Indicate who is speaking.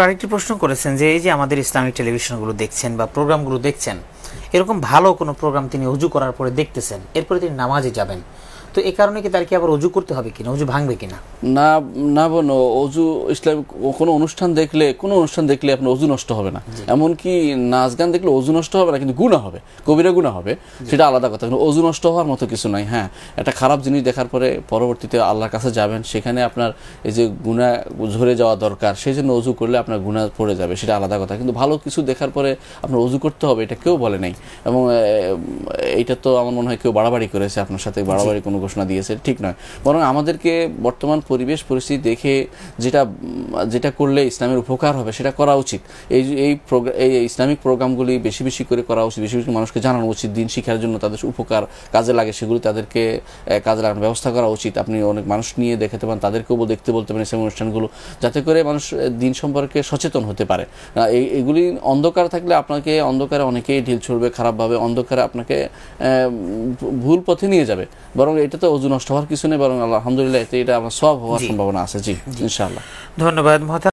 Speaker 1: আরেকটি প্রশ্ন করেছেন যে এই যে আমাদের ইসলামিক টেলিভিশনগুলো দেখছেন বা প্রোগ্রামগুলো দেখছেন, এরকম ভালো কোনো প্রোগ্রাম তিনি ওযু করার পরে দেখতেছেন, এরপরে তিনি নামাজে যাবেন, তো এই কারণে কি তার কি আবার ওযু করতে হবে কিনা, ওযু ভাঙবে কিনা?
Speaker 2: না না বোনো, অজু ইসলামিক কোনো অনুষ্ঠান দেখলে আপনার অজু নষ্ট হবে না। এমনকি নাচ গান দেখলে অজু নষ্ট হবে না, কিন্তু গুনাহ হবে, কবিরা গুনাহ হবে, সেটা আলাদা কথা। কিন্তু অজু নষ্ট হওয়ার মতো কিছু নাই। হ্যাঁ, একটা খারাপ জিনিস দেখার পরে পরবর্তীতে আল্লাহর কাছে যাবেন, সেখানে আপনার এই যে গুনাহ ঝরে যাওয়া দরকার, সেই জন্য অজু করলে আপনার গুনাহ পড়ে যাবে, সেটা আলাদা কথা। কিন্তু ভালো কিছু দেখার পরে আপনার অজু করতে হবে, এটা কেউ বলে নাই। এবং এইটা তো আমার মনে হয় কেউ বাড়াবাড়ি করেছে, আপনার সাথে বাড়াবাড়ি কোনো ঘোষণা দিয়েছে, ঠিক নয়। বরং আমাদেরকে বর্তমান পরিবেশ পরিস্থিতি দেখে যেটা করলে ইসলামের উপকার হবে সেটা করা উচিত। এই ইসলামিক প্রোগ্রামগুলি বেশি বেশি করে করা উচিত, বেশি বেশি মানুষকে জানানো উচিত, দিন শিক্ষার জন্য তাদের উপকার কাজে লাগে সেগুলি তাদেরকে কাজে লাগানোর ব্যবস্থা করা উচিত। আপনি অনেক মানুষ নিয়ে দেখাতে পারেন, তাদেরকেও দেখতে বলতে পারেন সেই অনুষ্ঠানগুলো, যাতে করে মানুষ দিন সম্পর্কে সচেতন হতে পারে। এগুলি অন্ধকার থাকলে আপনাকে অন্ধকারে অনেকেই ঢিল ছুড়বে খারাপভাবে, অন্ধকারে আপনাকে ভুল পথে নিয়ে যাবে। বরং এটা তো অজু নষ্ট হওয়ার কিছু নেই, বরং আলহামদুলিল্লাহ এটা আমার সওয়াব হওয়ার সম্ভাবনা আছে। জি, ইনশাআল্লাহ।
Speaker 1: ধন্যবাদ।